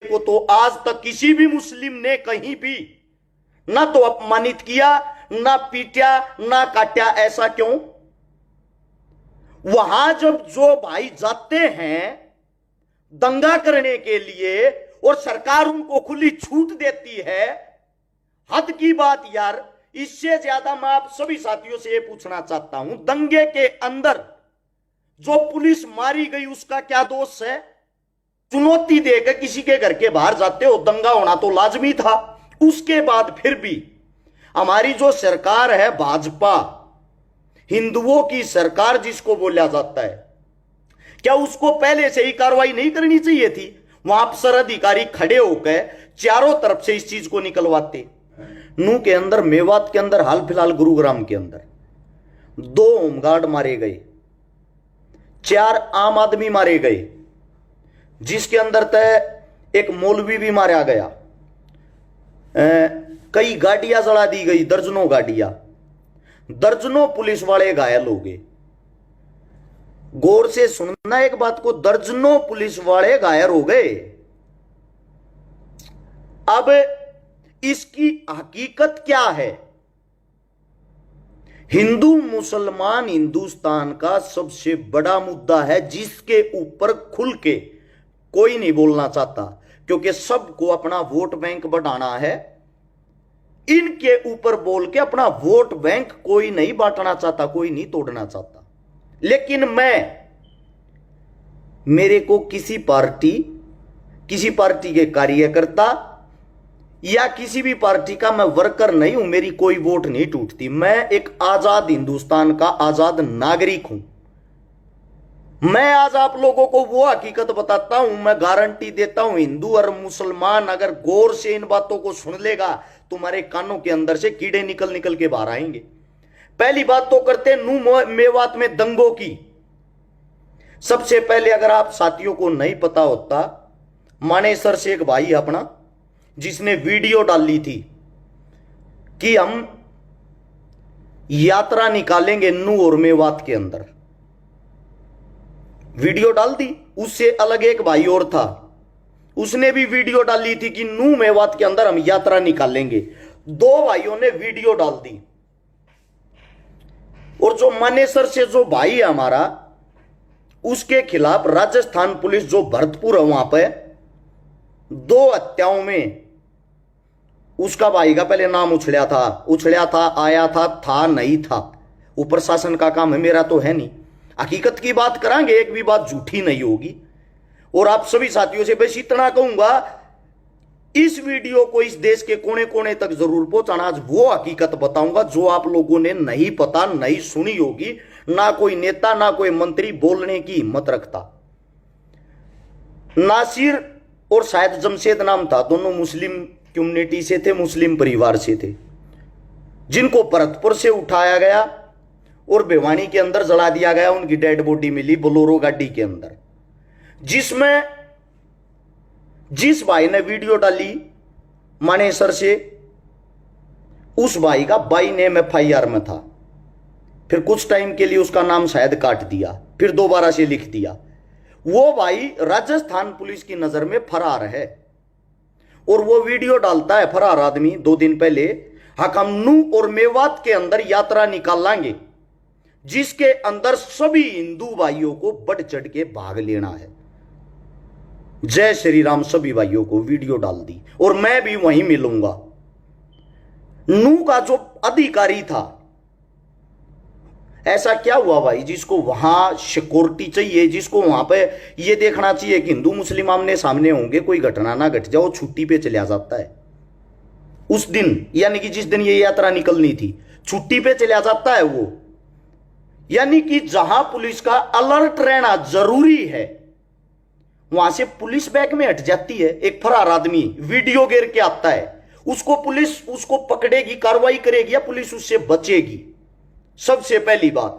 को तो आज तक किसी भी मुस्लिम ने कहीं भी ना तो अपमानित किया, ना पीटा, ना काटा। ऐसा क्यों? वहां जब जो भाई जाते हैं दंगा करने के लिए और सरकार उनको खुली छूट देती है, हद की बात यार। इससे ज्यादा मैं आप सभी साथियों से यह पूछना चाहता हूं, दंगे के अंदर जो पुलिस मारी गई उसका क्या दोष है? चुनौती देकर किसी के घर के बाहर जाते हो, दंगा होना तो लाजमी था। उसके बाद फिर भी हमारी जो सरकार है भाजपा, हिंदुओं की सरकार जिसको बोला जाता है, क्या उसको पहले से ही कार्रवाई नहीं करनी चाहिए थी? वहां अफसर अधिकारी खड़े होकर चारों तरफ से इस चीज को निकलवाते। नू के अंदर, मेवात के अंदर, हाल फिलहाल गुरुग्राम के अंदर 2 होमगार्ड मारे गए, 4 आम आदमी मारे गए, जिसके अंदर तय एक मौलवी भी मारा गया। कई गाड़ियां जला दी गई, दर्जनों गाड़ियां, दर्जनों पुलिस वाले घायल हो गए। गौर से सुनना एक बात को, दर्जनों पुलिस वाले घायल हो गए। अब इसकी हकीकत क्या है? हिंदू मुसलमान हिंदुस्तान का सबसे बड़ा मुद्दा है, जिसके ऊपर खुल के कोई नहीं बोलना चाहता, क्योंकि सबको अपना वोट बैंक बढ़ाना है। इनके ऊपर बोल के अपना वोट बैंक कोई नहीं बांटना चाहता, कोई नहीं तोड़ना चाहता। लेकिन मेरे को किसी पार्टी के कार्यकर्ता या किसी भी पार्टी का मैं वर्कर नहीं हूं, मेरी कोई वोट नहीं टूटती। मैं एक आजाद हिंदुस्तान का आजाद नागरिक हूं। मैं आज आप लोगों को वो हकीकत बताता हूं, मैं गारंटी देता हूं, हिंदू और मुसलमान अगर गौर से इन बातों को सुन लेगा, तुम्हारे कानों के अंदर से कीड़े निकल निकल के बाहर आएंगे। पहली बात तो करते नू मेवात में दंगों की। सबसे पहले अगर आप साथियों को नहीं पता होता, मानेसर से एक भाई अपना जिसने वीडियो डाली थी कि हम यात्रा निकालेंगे नू और मेवात के अंदर, वीडियो डाल दी। उससे अलग एक भाई और था, उसने भी वीडियो डाली थी कि नू मेवात के अंदर हम यात्रा निकालेंगे। 2 भाइयों ने वीडियो डाल दी। और जो मानेसर से जो भाई है हमारा, उसके खिलाफ राजस्थान पुलिस जो भरतपुर है वहां पे 2 हत्याओं में उसका भाई का पहले नाम उछड़ा था, आया था नहीं था। वो प्रशासन का काम है, मेरा तो है नहीं। हकीकत की बात करांगे, एक भी बात झूठी नहीं होगी। और आप सभी साथियों से बस इतना कहूंगा, इस वीडियो को इस देश के कोने कोने तक जरूर पहुंचाना। आज वो हकीकत बताऊंगा जो आप लोगों ने नहीं पता, नहीं सुनी होगी। ना कोई नेता, ना कोई मंत्री बोलने की हिम्मत रखता। नासिर और शायद जमशेद नाम था, दोनों मुस्लिम कम्युनिटी से थे, मुस्लिम परिवार से थे, जिनको भरतपुर से उठाया गया और भिवानी के अंदर जला दिया गया। उनकी डेड बॉडी मिली बोलेरो गाड़ी के अंदर, जिसमें जिस भाई ने वीडियो डाली मानेसर से, उस भाई का बाई नेम FIR में था। फिर कुछ टाइम के लिए उसका नाम शायद काट दिया, फिर दोबारा से लिख दिया। वो भाई राजस्थान पुलिस की नजर में फरार है। और वो वीडियो डालता है फरार आदमी 2 दिन पहले, हम नू और मेवात के अंदर यात्रा निकाल लाएंगे, जिसके अंदर सभी हिंदू भाइयों को बढ़ चढ़ के भाग लेना है। जय श्री राम सभी भाइयों को वीडियो डाल दी। और मैं भी वहीं मिलूंगा। नू का जो अधिकारी था, ऐसा क्या हुआ भाई जिसको वहां सिक्योरिटी चाहिए, जिसको वहां पे ये देखना चाहिए कि हिंदू मुस्लिम आमने सामने होंगे, कोई घटना ना घट जाए, छुट्टी पे चला जाता है उस दिन, यानी कि जिस दिन ये यात्रा निकलनी थी, छुट्टी पे चला जाता है वो। यानी कि जहां पुलिस का अलर्ट रहना जरूरी है, वहां से पुलिस बैक में हट जाती है। एक फरार आदमी वीडियो गिर के आता है, उसको पुलिस उसको पकड़ेगी, कार्रवाई करेगी या पुलिस उससे बचेगी? सबसे पहली बात,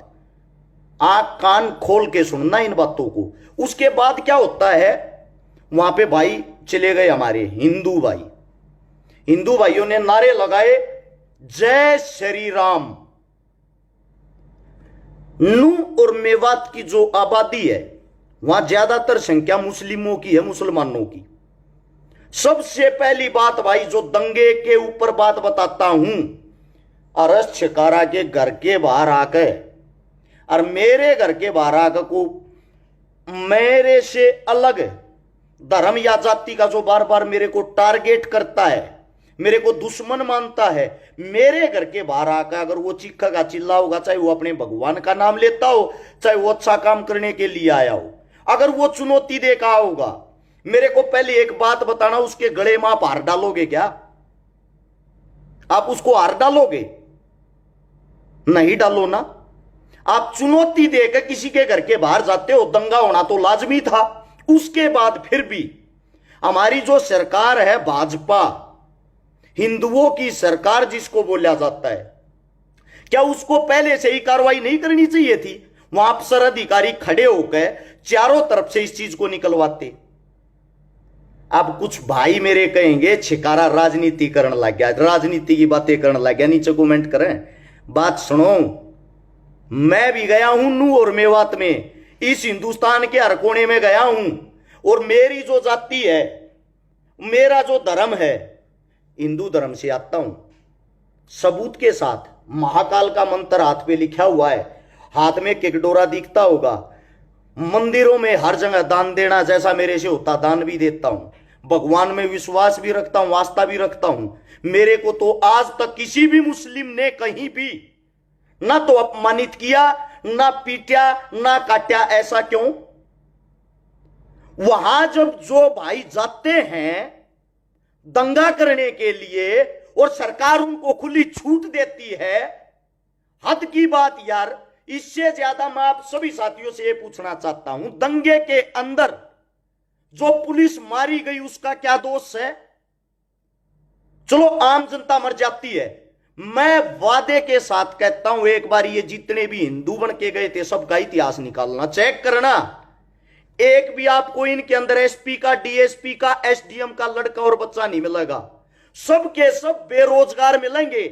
आंख कान खोल के सुनना इन बातों को। उसके बाद क्या होता है, वहां पे भाई चले गए हमारे हिंदू भाई, हिंदू भाइयों ने नारे लगाए जय श्री राम। नू और मेवात की जो आबादी है, वहां ज्यादातर संख्या मुस्लिमों की है, मुसलमानों की। सबसे पहली बात भाई, जो दंगे के ऊपर बात बताता हूं, अरस छिकारा के घर के बाहर आकर और मेरे घर के बाहर आकर को मेरे से अलग धर्म या जाति का जो बार बार मेरे को टारगेट करता है, मेरे को दुश्मन मानता है, मेरे घर के बाहर आकर अगर वो चीखेगा चिल्लाओगा, चाहे वो अपने भगवान का नाम लेता हो, चाहे वो अच्छा काम करने के लिए आया हो, अगर वो चुनौती देकर आओगा, मेरे को पहले एक बात बताना, उसके गले में आप हार डालोगे क्या? आप उसको हार डालोगे? नहीं डालो ना। आप चुनौती देकर किसी के घर के बाहर जाते हो, दंगा होना तो लाजमी था। उसके बाद फिर भी हमारी जो सरकार है भाजपा, हिंदुओं की सरकार जिसको बोला जाता है, क्या उसको पहले से ही कार्रवाई नहीं करनी चाहिए थी? वहां अफसर अधिकारी खड़े होकर चारों तरफ से इस चीज को निकलवाते। अब कुछ भाई मेरे कहेंगे छिकारा राजनीति करने लग गया, राजनीति की बातें करने लग गया, नीचे कमेंट करें। बात सुनो, मैं भी गया हूं नू और मेवात में, इस हिंदुस्तान के हर कोने में गया हूं, और मेरी जो जाति है, मेरा जो धर्म है, हिंदू धर्म से आता हूं, सबूत के साथ। महाकाल का मंत्र हाथ पे लिखा हुआ है, हाथ में किकडोरा दिखता होगा। मंदिरों में हर जगह दान देना जैसा मेरे से होता दान भी देता हूं। भगवान में विश्वास भी रखता हूं, आस्था भी रखता हूं। मेरे को तो आज तक किसी भी मुस्लिम ने कहीं भी ना तो अपमानित किया, ना पीटा, ना काटा। ऐसा क्यों? वहां जब जो भाई जाते हैं दंगा करने के लिए और सरकार उनको खुली छूट देती है, हद की बात यार। इससे ज्यादा मैं आप सभी साथियों से यह पूछना चाहता हूं, दंगे के अंदर जो पुलिस मारी गई उसका क्या दोष है? चलो आम जनता मर जाती है, मैं वादे के साथ कहता हूं एक बार ये जितने भी हिंदू बन के गए थे सबका इतिहास निकालना, चेक करना, एक भी आपको इनके अंदर एसपी का, डीएसपी का, एसडीएम का लड़का और बच्चा नहीं मिलेगा। सब के सब बेरोजगार मिलेंगे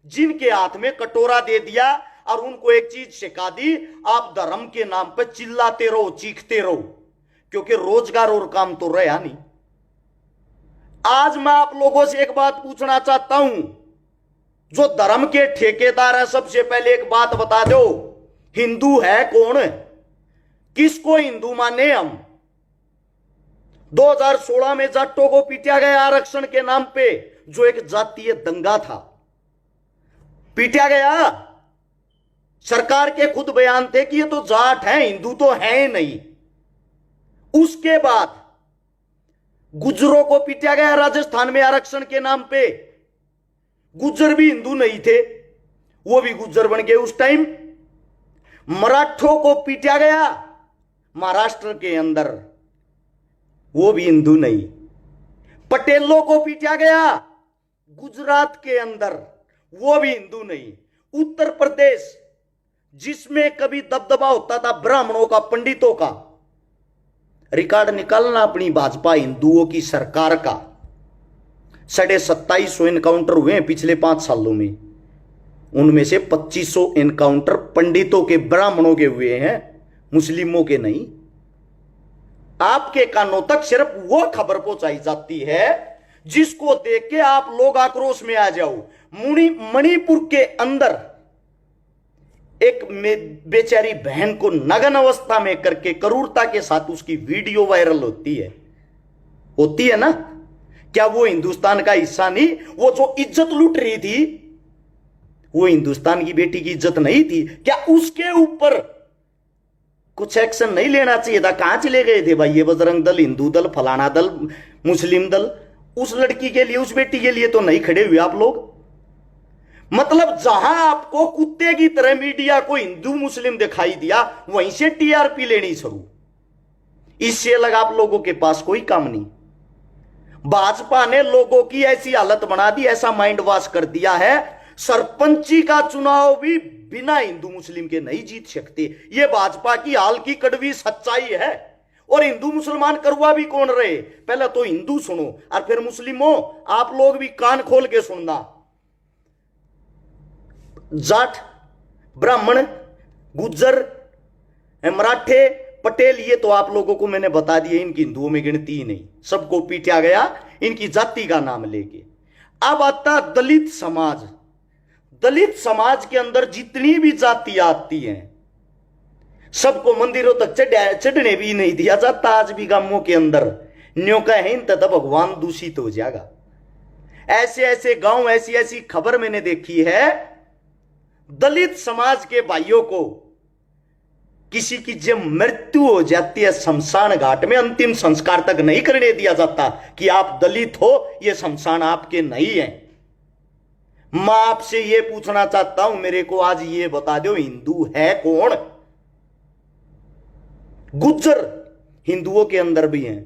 जिनके हाथ में कटोरा दे दिया और उनको एक चीज सिखा दी, आप धर्म के नाम पर चिल्लाते रहो, चीखते रहो, क्योंकि रोजगार और काम तो रहा नहीं। आज मैं आप लोगों से एक बात पूछना चाहता हूं, जो धर्म के ठेकेदार है, सबसे पहले एक बात बता दो, हिंदू है कौन? किसको हिंदू माने हम? 2016 में जाटों को पीटा गया आरक्षण के नाम पे, जो एक जातीय दंगा था, पीटा गया। सरकार के खुद बयान थे कि ये तो जाट है, हिंदू तो है नहीं। उसके बाद गुज्जरों को पीटा गया राजस्थान में आरक्षण के नाम पे। गुज्जर भी हिंदू नहीं थे, वो भी गुज्जर बन गए उस टाइम। मराठों को पीटा गया महाराष्ट्र के अंदर, वो भी हिंदू नहीं। पटेलों को पीटा गया गुजरात के अंदर, वो भी हिंदू नहीं। उत्तर प्रदेश जिसमें कभी दबदबा होता था ब्राह्मणों का, पंडितों का, रिकॉर्ड निकालना अपनी भाजपा हिंदुओं की सरकार का। 2750 एनकाउंटर हुए हैं पिछले 5 सालों में, उनमें से 2500 एनकाउंटर पंडितों के, ब्राह्मणों के हुए हैं, मुस्लिमों के नहीं। आपके कानों तक सिर्फ वो खबर पहुंचाई जाती है जिसको देख के आप लोग आक्रोश में आ जाओ। मणिपुर के अंदर एक बेचारी बहन को नग्न अवस्था में करके क्रूरता के साथ उसकी वीडियो वायरल होती है ना? क्या वो हिंदुस्तान का हिस्सा नहीं? वो जो इज्जत लूट रही थी वो हिंदुस्तान की बेटी की इज्जत नहीं थी? क्या उसके ऊपर कुछ एक्शन नहीं लेना चाहिए था? कहां चले गए थे भाई ये बजरंग दल, हिंदू दल, फलाना दल, मुस्लिम दल? उस लड़की के लिए, उस बेटी के लिए तो नहीं खड़े हुए आप लोग। मतलब जहां आपको कुत्ते की तरह मीडिया को हिंदू मुस्लिम दिखाई दिया, वहीं से टीआरपी लेनी शुरू। इससे अलग आप लोगों के पास कोई काम नहीं। भाजपा ने लोगों की ऐसी हालत बना दी, ऐसा माइंड वॉश कर दिया है, सरपंची का चुनाव भी बिना हिंदू मुस्लिम के नहीं जीत सकते। यह भाजपा की हाल की कड़वी सच्चाई है। और हिंदू मुसलमान करुआ भी कौन रहे? पहले तो हिंदू सुनो और फिर मुस्लिमों, आप लोग भी कान खोल के सुनना। जाट, ब्राह्मण, गुज्जर, मराठे, पटेल, ये तो आप लोगों को मैंने बता दिया, इनकी हिंदुओं में गिनती ही नहीं। सबको पीटा गया, इनकी जाति का नाम लेके। अब आता दलित समाज। दलित समाज के अंदर जितनी भी जातियां आती हैं, सबको मंदिरों तक चढ़ने भी नहीं दिया जाता। आज भी गांवों के अंदर न्यों का है तथा भगवान दूषित हो जाएगा। ऐसे ऐसे गांव, ऐसी ऐसी खबर मैंने देखी है, दलित समाज के भाइयों को किसी की जब मृत्यु हो जाती है शमशान घाट में, अंतिम संस्कार तक नहीं करने दिया जाता कि आप दलित हो, यह शमशान आपके नहीं है। मैं आपसे यह पूछना चाहता हूं, मेरे को आज ये बता दो, हिंदू है कौन? गुज्जर हिंदुओं के अंदर भी हैं,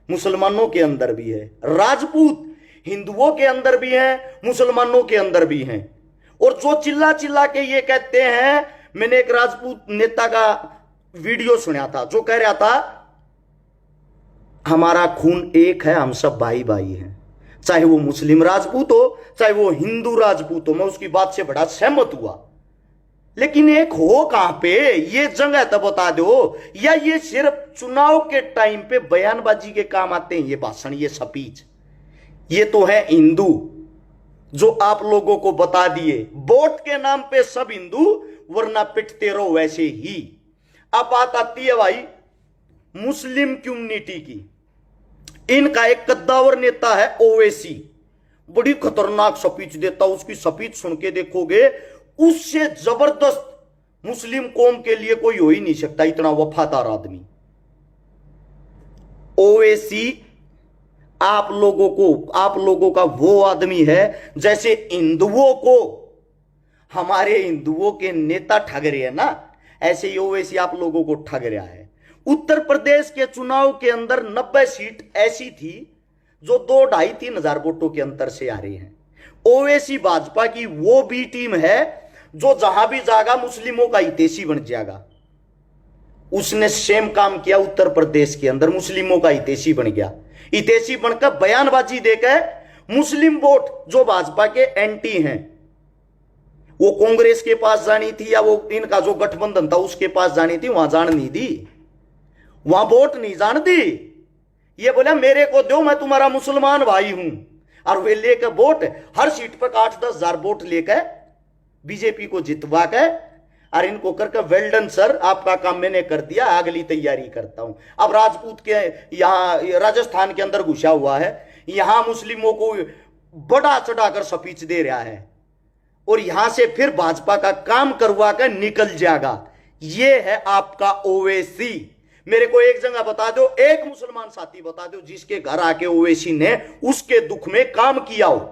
मुसलमानों के अंदर भी है। राजपूत हिंदुओं के अंदर भी हैं, मुसलमानों के अंदर भी हैं। और जो चिल्ला चिल्ला के ये कहते हैं, मैंने एक राजपूत नेता का वीडियो सुना था जो कह रहा था हमारा खून एक है, हम सब भाई भाई हैं, चाहे वो मुस्लिम राजपूत हो चाहे वो हिंदू राजपूत हो। मैं उसकी बात से बड़ा सहमत हुआ, लेकिन एक हो कहां पे, ये जगह तो बता दो। या ये सिर्फ चुनाव के टाइम पे बयानबाजी के काम आते हैं, ये भाषण, ये स्पीच। ये तो है हिंदू जो आप लोगों को बता दिए, वोट के नाम पे सब हिंदू, वरना पिटते रहो वैसे ही। अब बात आती है भाई मुस्लिम कम्युनिटी की। इनका एक कद्दावर नेता है ओवैसी, बड़ी खतरनाक स्पीच देता। उसकी स्पीच सुन के देखोगे, उससे जबरदस्त मुस्लिम कौम के लिए कोई हो ही नहीं सकता, इतना वफादार आदमी ओवैसी। आप लोगों का वो आदमी है जैसे हिंदुओं को हमारे हिंदुओं के नेता ठग रहे हैं ना, ऐसे ही ओवैसी आप लोगों को ठग रहा है। उत्तर प्रदेश के चुनाव के अंदर 90 सीट ऐसी थी जो 2-2.5-3 हजार वोटों के अंतर से आ रही हैं। ओवैसी भाजपा की वो बी टीम है जो जहां भी जाएगा मुस्लिमों का हितैषी बन जाएगा। उसने सेम काम किया उत्तर प्रदेश के अंदर, मुस्लिमों का हितैषी बन गया। हितैषी बनकर बयानबाजी देकर मुस्लिम वोट जो भाजपा के एंटी हैं, वो कांग्रेस के पास जानी थी या वो इनका जो गठबंधन था उसके पास जानी थी, वहां जान नहीं दी, वहां वोट नहीं जान दी। ये बोला मेरे को दो, मैं तुम्हारा मुसलमान भाई हूं। और वे लेकर वोट हर सीट पर 8-10 हजार वोट लेकर बीजेपी को जितवा के, और इनको करके वेल डन सर, आपका काम मैंने कर दिया, अगली तैयारी करता हूं। अब राजपूत के यहां राजस्थान के अंदर घुसा हुआ है, यहां मुस्लिमों को बड़ा चढ़ाकर स्पीच दे रहा है और यहां से फिर भाजपा का काम करवा कर निकल जाएगा। यह है आपका ओवैसी। मेरे को एक जगह बता दो, एक मुसलमान साथी बता दो जिसके घर आके ओवैसी ने उसके दुख में काम किया हो।